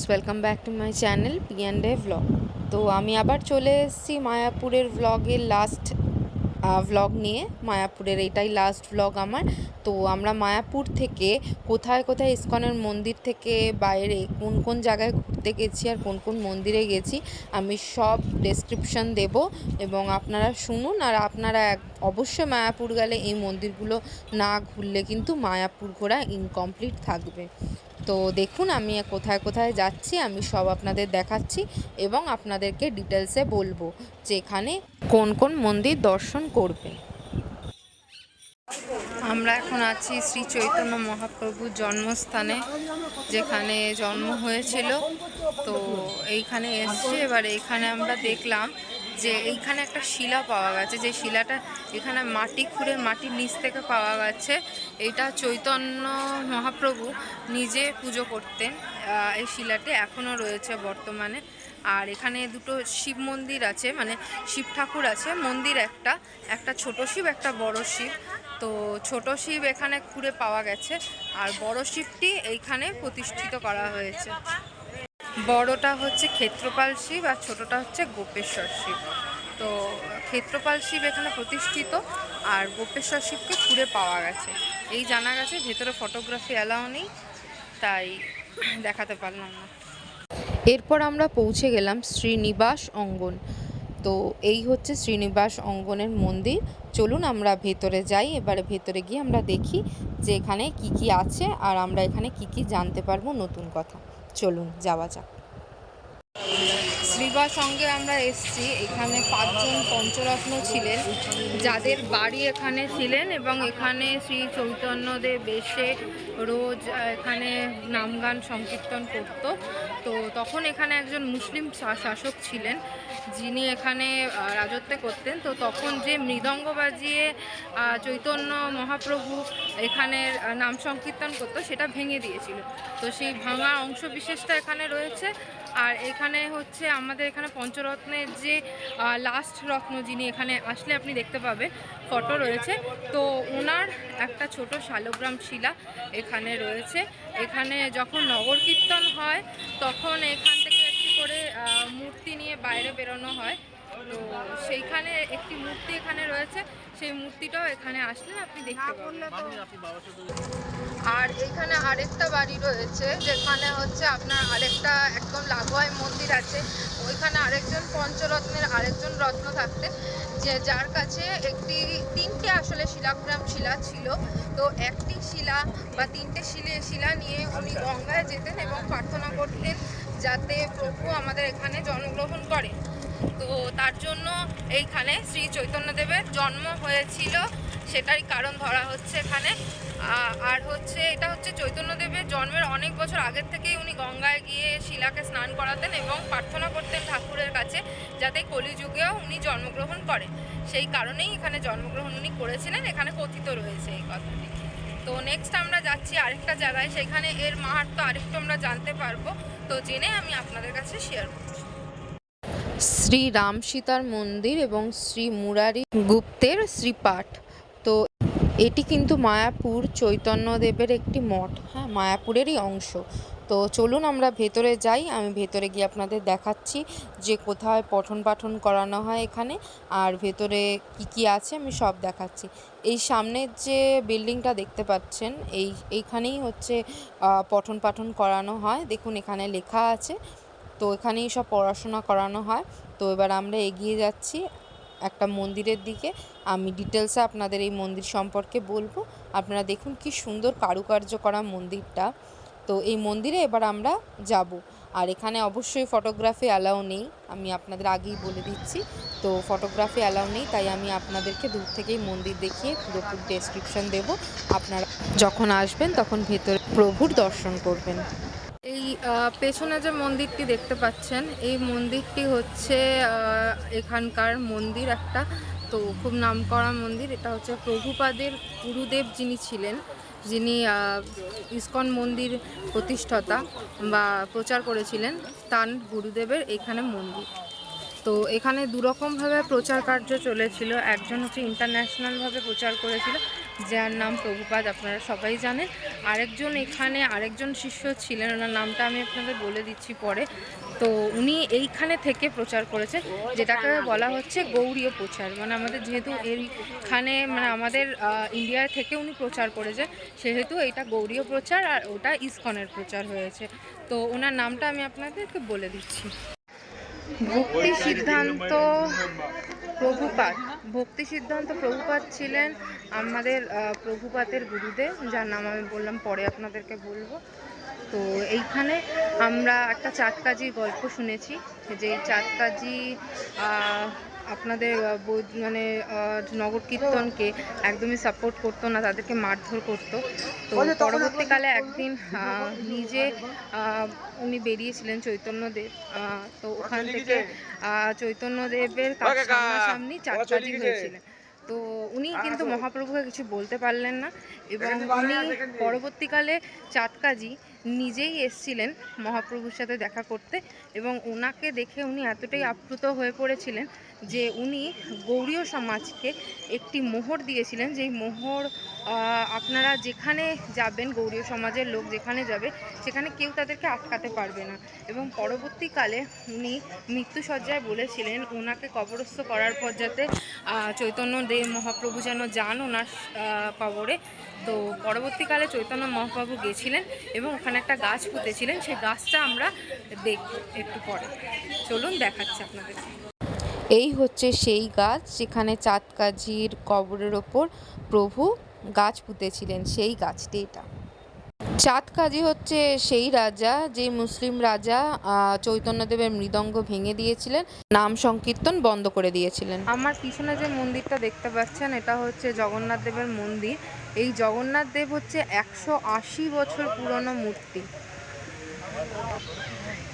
Welcome back to my channel পি&ডে vlog. তো আমি আবার চলে এসেছি মায়াপুরের ভ্লগের লাস্ট ভ্লগ নিয়ে। মায়াপুরের এটাই লাস্ট ভ্লগ আমার। তো আমরা মায়াপুর থেকে কোথায় কোথায় ইসকনের মন্দির থেকে বাইরে কোন কোন জায়গায় ঘুরতে গেছি আর কোন কোন মন্দিরে গেছি আমি সব ডেসক্রিপশন দেব এবং আপনারা শুনুন। আর আপনারা অবশ্যই মায়াপুর গেলে এই মন্দিরগুলো না ঘুরলে কিন্তু মায়াপুর ঘোরা ইনকমপ্লিট থাকবে। তো দেখুন আমি কোথায় কোথায় যাচ্ছি আমি সব আপনাদের দেখাচ্ছি এবং আপনাদেরকে ডিটেলসে বলবো যে এখানে কোন কোন মন্দির দর্শন করবেন। আমরা এখন আছি শ্রী চৈতন্য মহাপ্রভুর জন্মস্থানে, যেখানে জন্ম হয়েছিল। তো এইখানে এসছি। এবার এইখানে আমরা দেখলাম যে এইখানে একটা শিলা পাওয়া গেছে, যে শিলাটা এখানে মাটি খুঁড়ে মাটির নিচ থেকে পাওয়া গেছে। এইটা চৈতন্য মহাপ্রভু নিজে পুজো করতেন। এই শিলাটি এখনও রয়েছে বর্তমানে। আর এখানে দুটো শিব মন্দির আছে, মানে শিব ঠাকুর আছে। মন্দির একটা একটা ছোট শিব, একটা বড় শিব। তো ছোট শিব এখানে খুঁড়ে পাওয়া গেছে, আর বড় শিবটি এইখানে প্রতিষ্ঠিত করা হয়েছে। বড়টা হচ্ছে ক্ষেত্রপাল শিব আর ছোটটা হচ্ছে গোপেশ্বর শিব। তো ক্ষেত্রপাল শিব এখানে প্রতিষ্ঠিত আর গোপেশ্বর শিবকে খুঁড়ে পাওয়া গেছে, এই জানা গেছে। ভেতরে ফটোগ্রাফি অ্যালাউ নেই, তাই দেখাতে পারলাম না। এরপর আমরা পৌঁছে গেলাম শ্রীনিবাস অঙ্গন। তো এই হচ্ছে শ্রীনিবাস অঙ্গনের মন্দির। চলুন আমরা ভেতরে যাই। এবারে ভেতরে গিয়ে আমরা দেখি যে এখানে কি কি আছে আর আমরা এখানে কি কি জানতে পারবো নতুন কথা। চলুন যাওয়া যাক। শ্রীনিবাস অঙ্গে আমরা এসেছি। এখানে 5 জন পঞ্চরত্ন ছিলেন, যাদের বাড়ি এখানে ছিলেন এবং এখানে শ্রী চৈতন্যদেব এসে রোজ এখানে নামগান সংকীর্তন করত। তো তখন এখানে একজন মুসলিম শাসক ছিলেন, যিনি এখানে রাজত্ব করতেন। তো তখন যে মৃদঙ্গ বাজিয়ে চৈতন্য মহাপ্রভু এখানের নাম সংকীর্তন করতো সেটা ভেঙে দিয়েছিল। তো সেই ভাঙা অংশ বিশেষটা এখানে রয়েছে। আর এখানে হচ্ছে আমাদের এখানে পঞ্চরত্নের যে লাস্ট রত্ন, যিনি এখানে আসলে আপনি দেখতে পাবেন, ফটো রয়েছে। তো ওনার একটা ছোট শালগ্রাম শিলা এখানে রয়েছে। এখানে যখন নগর কীর্তন হয় তখন এখান থেকে একটি করে মূর্তি নিয়ে বাইরে বেরোনো হয়। তো সেইখানে একটি মূর্তি এখানে রয়েছে, সেই মূর্তিটাও এখানে আসলে আপনি দেখতে পাবেন। আর এখানে আরেকটা বাড়ি রয়েছে, যেখানে হচ্ছে আপনার আরেকটা একদম লাগোয়াই মন্দির আছে। ওইখানে আরেকজন পঞ্চরত্নের আরেকজন রত্ন থাকতেন, যে যার কাছে তিনটে আসলে শিলাগ্রাম শিলা ছিল। তো একটি শিলা বা তিনটে শিলা নিয়ে উনি গঙ্গায় যেতেন এবং প্রার্থনা করতেন যাতে প্রভু আমাদের এখানে জন্মগ্রহণ করে। তো তার জন্য এইখানে শ্রী চৈতন্যদেবের জন্ম হয়েছিল, সেটারই কারণ ধরা হচ্ছে এখানে। আর হচ্ছে এটা হচ্ছে চৈতন্যদেবের জন্মের অনেক বছর আগের থেকেই উনি গঙ্গায় গিয়ে শিলাকে স্নান করাতেন এবং প্রার্থনা করতেন ঠাকুরের কাছে যাতে কলিযুগেও উনি জন্মগ্রহণ করেন। সেই কারণেই এখানে জন্মগ্রহণ উনি করেছিলেন, এখানে কথিত রয়েছে এই কথাটি। তো নেক্সট আমরা যাচ্ছি আরেকটা জায়গায়, সেখানে এর মাহাত্ম্য আরেকটু আমরা জানতে পারবো। তো জেনে আমি আপনাদের কাছে শেয়ার করছি। শ্রী রাম সীতার মন্দির এবং শ্রী মুরারি গুপ্তের শ্রীপাঠ। তো এটি কিন্তু মায়াপুর চৈতন্যদেবের একটি মঠ, হ্যাঁ, মায়াপুরেরই অংশ। তো চলুন আমরা ভেতরে যাই। আমি ভেতরে গিয়ে আপনাদের দেখাচ্ছি যে কোথায় পঠন পাঠন করানো হয় এখানে, আর ভেতরে কি কি আছে আমি সব দেখাচ্ছি। এই সামনের যে বিল্ডিংটা দেখতে পাচ্ছেন, এইখানেই হচ্ছে পঠন পাঠন করানো হয়। দেখুন এখানে লেখা আছে। তো এখানেই সব পড়াশোনা করানো হয়। তো এবার আমরা এগিয়ে যাচ্ছি একটা মন্দিরের দিকে। আমি ডিটেলসে আপনাদের এই মন্দির সম্পর্কে বলবো। আপনারা দেখুন কি সুন্দর কারুকার্য করা মন্দিরটা। তো এই মন্দিরে এবার আমরা যাব। আর এখানে অবশ্যই ফটোগ্রাফি অ্যালাউ নেই, আমি আপনাদের আগেই বলে দিচ্ছি। তো ফটোগ্রাফি অ্যালাউ নেই, তাই আমি আপনাদেরকে দূর থেকেই মন্দির দেখিয়ে পুরোপুরি ডেসক্রিপশন দেব। আপনারা যখন আসবেন তখন ভেতরে প্রভুর দর্শন করবেন। এই পেছনে যে মন্দিরটি দেখতে পাচ্ছেন, এই মন্দিরটি হচ্ছে এখানকার মন্দির একটা। তো খুব নামকরা মন্দির। এটা হচ্ছে প্রভুপাদের গুরুদেব যিনি ছিলেন, যিনি ইসকন মন্দির প্রতিষ্ঠাতা বা প্রচার করেছিলেন, তার গুরুদেবের এখানে মন্দির। তো এখানে দুরকমভাবে প্রচার কার্য চলেছিল। একজন হচ্ছে ইন্টারন্যাশনালভাবে প্রচার করেছিল, যার নাম প্রভুপাদ, আপনারা সবাই জানেন। আরেকজন শিষ্য ছিলেন, ওনার নামটা আমি আপনাদের বলে দিচ্ছি পরে। তো উনি এইখানে থেকে প্রচার করেছেন, যেটাকে বলা হচ্ছে গৌড়ীয় প্রচার। মানে আমাদের যেহেতু এইখানে মানে আমাদের ইন্ডিয়া থেকে উনি প্রচার করেছেন, সেহেতু এটা গৌড়ীয় প্রচার আর ওটা ইসকনের প্রচার হয়েছে। তো ওনার নামটা আমি আপনাদেরকে বলে দিচ্ছি। ভক্তি সিদ্ধান্ত প্রভুপাদ ছিলেন আমাদের প্রভুপাদের গুরুদেব, যার নাম আমি বললাম পরে আপনাদেরকে বলবো। তো এইখানে আমরা একটা চাঁদকাজির গল্প শুনেছি, যে চাঁদকাজি আপনাদের মানে নগর কীর্তনকে একদমই সাপোর্ট করতো না, তাদেরকে মারধর করতো। তো পরবর্তীকালে একদিন নিজে উনি বেরিয়েছিলেন চৈতন্যদেব, তো ওখান থেকে চৈতন্যদেবের সামনাসামনি চাঁদকাজি হয়েছিলেন। তো উনি কিন্তু মহাপ্রভুকে কিছু বলতে পারলেন না, এবং উনি পরবর্তীকালে চাঁদকাজি নিজেই এসছিলেন মহাপ্রভুর সাথে দেখা করতে, এবং ওনাকে দেখে উনি এতটাই আপ্লুত হয়ে পড়েছিলেন যে উনি গৌড়ীয় সমাজকে একটি মোহর দিয়েছিলেন, যেই মোহর আপনারা যেখানে যাবেন, গৌড়ীয় সমাজের লোক যেখানে যাবে সেখানে কেউ তাদেরকে আটকাতে পারবে না। এবং পরবর্তীকালে উনি মৃত্যুসজ্জায় বলেছিলেন ওনাকে কবরস্থ করার পর যাতে চৈতন্যদেব মহাপ্রভু যেন যান ওনার কবরে। তো পরবর্তীকালে চৈতন্য মহাপ্রভু গেছিলেন এবং ওখানে একটা গাছ পুঁতেছিলেন, সেই গাছটা আমরা দেখব একটু পরে। চলুন দেখাচ্ছি আপনাদের। এই হচ্ছে সেই গাছ যেখানে চাঁদকাজির কবরের ওপর প্রভু গাছ পুঁতেছিলেন, সেই গাছটি এটা। চাঁদকাজি হচ্ছে সেই রাজা, যে মুসলিম রাজা চৈতন্যদেবের মৃদঙ্গ ভেঙে দিয়েছিলেন, নাম সংকীর্তন বন্ধ করে দিয়েছিলেন। আমার পিছনে যে মন্দিরটা দেখতে পাচ্ছেন, এটা হচ্ছে জগন্নাথ দেবের মন্দির। এই জগন্নাথ দেব হচ্ছে 180 বছর পুরনো মূর্তি।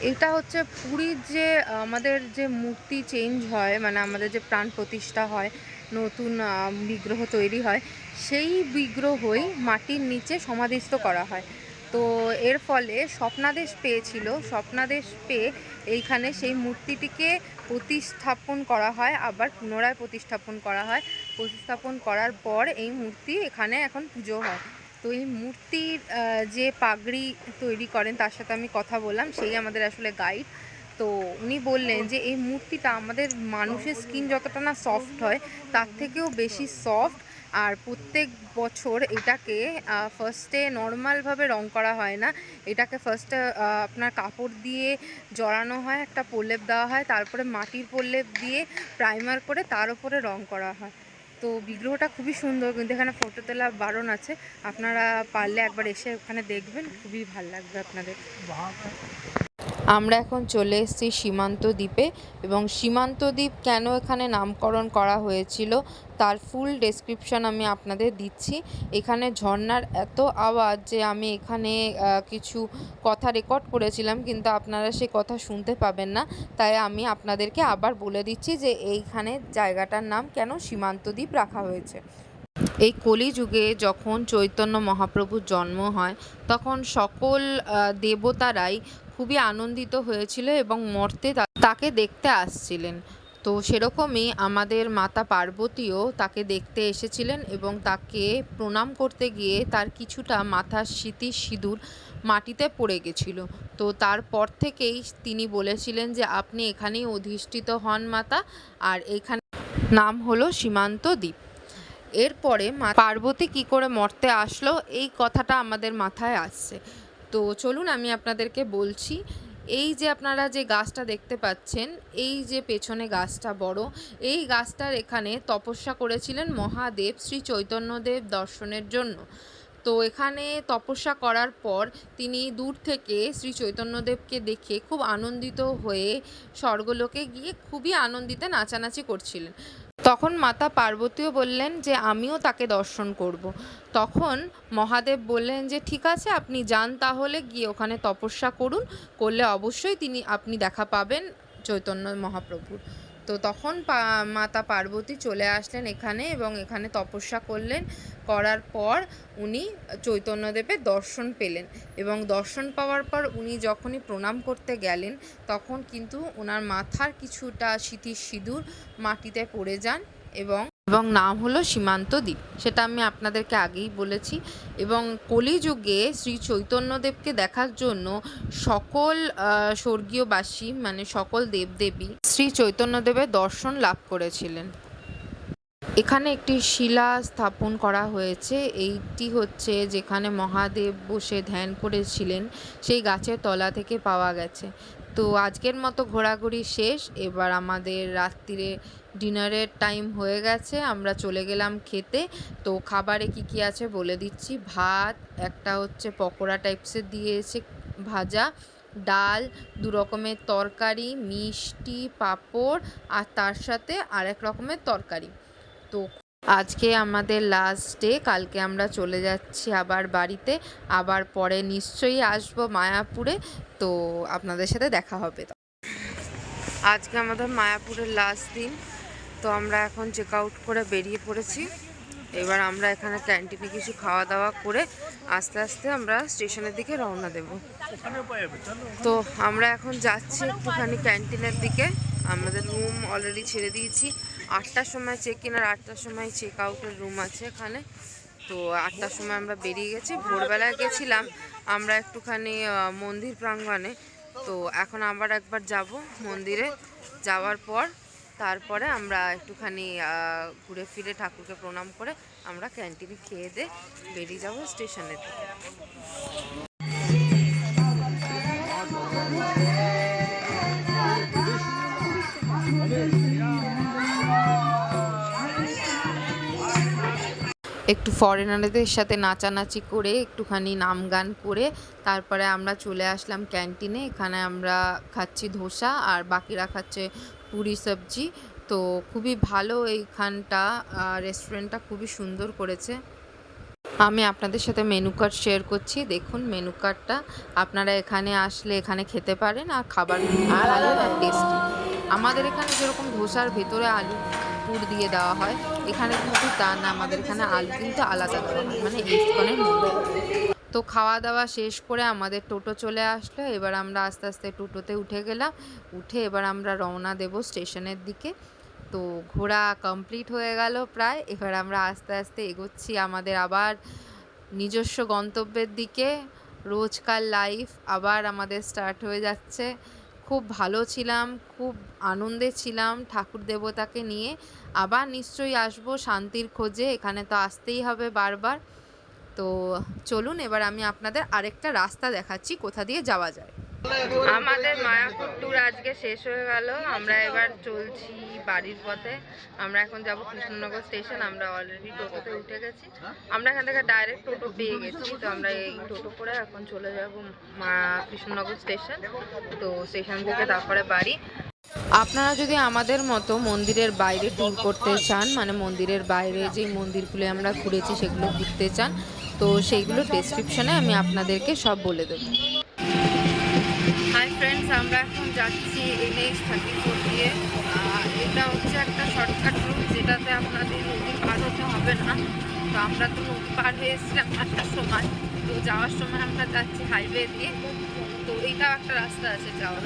এটা হচ্ছে পুরীর যে আমাদের যে মূর্তি চেঞ্জ হয়, মানে আমাদের যে প্রাণ প্রতিষ্ঠা হয়, নতুন বিগ্রহ তৈরি হয়, সেই বিগ্রহই মাটির নিচে সমাধিস্থ করা হয়। তো এর ফলে স্বপ্নাদেশ পেয়ে এইখানে সেই মূর্তিটিকে প্রতিস্থাপন করা হয়, আবার পুনরায় প্রতিস্থাপন করা হয়। প্রতিস্থাপন করার পর এই মূর্তি এখানে এখন পুজো হয়। তো এই মূর্তির যে পাগড়ি তৈরি করেন, তার সাথে আমি কথা বললাম, সেই আমাদের আসলে গাইড। তো উনি বললেন যে এই মূর্তিটা আমাদের মানুষের স্কিন যতটা না সফট হয়, তার থেকেও বেশি সফট। আর প্রত্যেক বছর এটাকে ফার্স্টে নর্মালভাবে রং করা হয় না, এটাকে ফার্স্টে আপনার কাপড় দিয়ে জড়ানো হয়, একটা প্রলেপ দেওয়া হয়, তারপরে মাটির প্রলেপ দিয়ে প্রাইমার করে তার উপরে রং করা হয়। তো বিগ্রহটা খুবই সুন্দর, কিন্তু এখানে ফটো তোলা বারণ আছে। আপনারা পারলে একবার এসে ওখানে দেখবেন, খুবই ভালো লাগবে আপনাদের। আমরা এখন চলে এসেছি সীমান্ত দ্বীপে, এবং সীমান্ত দ্বীপ কেন এখানে নামকরণ করা হয়েছিল তার ফুল ডেসক্রিপশন আমি আপনাদের দিচ্ছি। এখানে ঝর্ণার এত আওয়াজ যে আমি এখানে কিছু কথা রেকর্ড করেছিলাম, কিন্তু আপনারা সে কথা শুনতে পাবেন না। তাই আমি আপনাদেরকে আবার বলে দিচ্ছি যে এইখানে জায়গাটার নাম কেন সীমান্ত দ্বীপ রাখা হয়েছে। এই কলিযুগে যখন চৈতন্য মহাপ্রভুর জন্ম হয়, তখন সকল দেবতারাই খুবই আনন্দিত হয়েছিল এবং মর্তে তাকে দেখতে আসছিলেন। তো সেরকমই আমাদের মাতা পার্বতীও তাকে দেখতে এসেছিলেন, এবং তাকে প্রণাম করতে গিয়ে তার কিছুটা মাথার সিঁদুর মাটিতে পড়ে গেছিল। তো তারপর থেকেই তিনি বলেছিলেন যে আপনি এখানেই অধিষ্ঠিত হন মাতা, আর এখানে নাম হলো সীমান্ত দ্বীপ। এরপরে পার্বতী কী করে মর্তে আসলো, এই কথাটা আমাদের মাথায় আসছে। তো চলুন আমি আপনাদেরকে বলছি। এই যে আপনারা যে গাছটা দেখতে পাচ্ছেন, এই যে পেছনে গাছটা বড়, এই গাছটার এখানে তপস্যা করেছিলেন মহাদেব শ্রী চৈতন্যদেব দর্শনের জন্য। তো এখানে তপস্যা করার পর তিনি দূর থেকে শ্রী চৈতন্যদেবকে দেখে খুব আনন্দিত হয়ে স্বর্গলোকে গিয়ে খুবই আনন্দিতে নাচানাচি করছিলেন। তখন মাতা পার্বতীও বললেন যে আমিও তাকে দর্শন করব। তখন মহাদেব বললেন যে ঠিক আছে, আপনি যান, তাহলে গিয়ে ওখানে তপস্যা করলে অবশ্যই আপনি দেখা পাবেন চৈতন্য মহাপ্রভুর। তো তখন মাতা পার্বতী চলে আসলেন এখানে, এবং এখানে তপস্যা করার পর উনি চৈতন্যদেবের দর্শন পেলেন, এবং দর্শন পাওয়ার পর উনি যখনই প্রণাম করতে গেলেন, তখন কিন্তু ওনার মাথার কিছুটা সিঁদুর মাটিতে পড়ে যান, এবং এবং নাম হলো সীমান্ত দ্বীপ, সেটা আমি আপনাদেরকে আগেই বলেছি। এবং কলিযুগে শ্রী চৈতন্যদেবকে দেখার জন্য সকল স্বর্গীয়বাসী মানে সকল দেবদেবী শ্রী চৈতন্যদেবের দর্শন লাভ করেছিলেন। এখানে একটি শিলা স্থাপন করা হয়েছে, এইটি হচ্ছে যেখানে মহাদেব বসে ধ্যান করেছিলেন সেই গাছের তলা থেকে পাওয়া গেছে। তো আজকের মতো ঘোরাঘুরি শেষ, এবার আমাদের রাত্রিরে ডিনারের টাইম হয়ে গেছে, আমরা চলে গেলাম খেতে। তো খাবারে কি কি আছে বলে দিচ্ছি। ভাত, একটা হচ্ছে পকোড়া টাইপসের দিয়েছে ভাজা, ডাল, 2 রকমের তরকারি, মিষ্টি, পাঁপড় আর তার সাথে আরেক রকমের তরকারি। তো আজকে আমাদের লাস্ট ডে, কালকে আমরা চলে যাচ্ছি আবার বাড়িতে, আবার পরে নিশ্চয়ই আসবো মায়াপুরে। তো আপনাদের সাথে দেখা হবে। আজকে আমাদের মায়াপুরের লাস্ট দিন, তো আমরা এখন চেক আউট করে বেরিয়ে পড়েছি। এবার আমরা এখানে ক্যান্টিনে কিছু খাওয়া দাওয়া করে আস্তে আস্তে আমরা স্টেশনের দিকে রওনা দেব। তো আমরা এখন যাচ্ছি একটুখানি ক্যান্টিনের দিকে। আমাদের রুম অলরেডি ছেড়ে দিয়েছি, 8টার সময় চেক ইন আর 8টার সময় চেক আউটের রুম আছে এখানে। তো 8টার সময় আমরা বেরিয়ে গেছি। ভোরবেলায় গেছিলাম আমরা একটুখানি মন্দির প্রাঙ্গণে, তো এখন আবার একবার যাব মন্দিরে। যাওয়ার পর তারপরে আমরা একটুখানি ঘুরে ফিরে ঠাকুরকে প্রণাম করে আমরা ক্যান্টিনে খেয়ে দিয়ে বেরিয়ে যাব স্টেশনের দিকে। একটু ফরেনারদের সাথে নাচানাচি করে একটুখানি নাম গান করে তারপরে আমরা চলে আসলাম ক্যান্টিনে। এখানে আমরা খাচ্ছি ধোসা আর বাকিরা খাচ্ছে পুরি সবজি। তো খুবই ভালো এইখানটা, রেস্টুরেন্টটা খুবই সুন্দর করেছে। আমি আপনাদের সাথে মেনু কার্ড শেয়ার করছি, দেখুন মেনু কার্ডটা। আপনারা এখানে আসলে এখানে খেতে পারেন, আর খাবার ভালো আর টেস্টি। আমাদের এখানে যেরকম ধোসার ভেতরে আলু পুর দিয়ে দেওয়া হয়, এখানে কিন্তু তা না, আমাদের এখানে আলু কিন্তু আলাদা দেওয়া হয়, মানে ইস্কনের মধ্যে। তো খাওয়া দাওয়া শেষ করে আমাদের টোটো চলে আসলো। এবার আমরা আস্তে আস্তে টোটোতে উঠে গেলাম, উঠে এবার আমরা রওনা দেব স্টেশনের দিকে। তো ঘোরা কমপ্লিট হয়ে গেল প্রায়। এবার আমরা আস্তে আস্তে এগোচ্ছি আমাদের আবার নিজস্ব গন্তব্যের দিকে। রোজকার লাইফ আবার আমাদের স্টার্ট হয়ে যাচ্ছে। খুব ভালো ছিলাম, খুব আনন্দে ছিলাম ঠাকুর দেবতাকে নিয়ে। আবার নিশ্চয়ই আসবো শান্তির খোঁজে, এখানে তো আসতেই হবে বারবার। তো চলুন এবার আমি আপনাদের আরেকটা রাস্তা দেখাচ্ছি কোথা দিয়ে যাওয়া যায়। আমাদের মায়াপুর ট্যুর আজকে শেষ হয়ে গেল, আমরা এবার চলছি বাড়ির পথে। আমরা এখন যাব কৃষ্ণনগর স্টেশন। আমরা অলরেডি টোটোতে উঠে গেছি, আমরা এখান থেকে ডাইরেক্ট টোটো পেয়ে গেছি। তো আমরা এই টোটো করে এখন চলে যাব কৃষ্ণনগর স্টেশন। তো স্টেশন থেকে তারপরে বাড়ি। আপনারা যদি আমাদের মতো মন্দিরের বাইরে ট্যুর করতে চান, মানে মন্দিরের বাইরে যেই মন্দিরগুলো আমরা ঘুরেছি সেগুলো ঘুরতে চান, তো সেইগুলো ডেসক্রিপশনে আমি আপনাদেরকে সব বলে দেবো। হাই ফ্রেন্ডস, আমরা এখন যাচ্ছি NH-34 দিয়ে। এটা হচ্ছে একটা শর্টকাট রুট, যেটাতে আপনাদের নদী পার হতে হবে না। তো আমরা তো নদী পার হয়ে এসেছিলাম 8টার সময়, তো যাওয়ার সময় আমরা যাচ্ছি হাইওয়ে দিয়ে। তো এইটাও একটা রাস্তা আছে যাওয়ার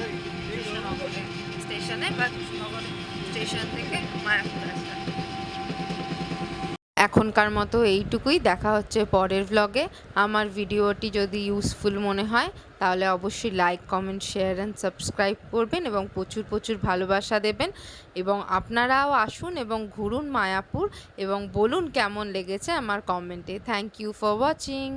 কৃষ্ণনগরে স্টেশনে বা কৃষ্ণনগর স্টেশন থেকে মায়াপুর রাস্তা। এখনকার মতো এইটুকুই, দেখা হচ্ছে পরের ব্লগে। আমার ভিডিওটি যদি ইউজফুল মনে হয় তাহলে অবশ্যই like, comment, share and subscribe করবেন এবং প্রচুর প্রচুর ভালোবাসা দেবেন। এবং আপনারাও আসুন এবং ঘুরুন মায়াপুর এবং বলুন কেমন লেগেছে আমার কমেন্টে। Thank you for watching.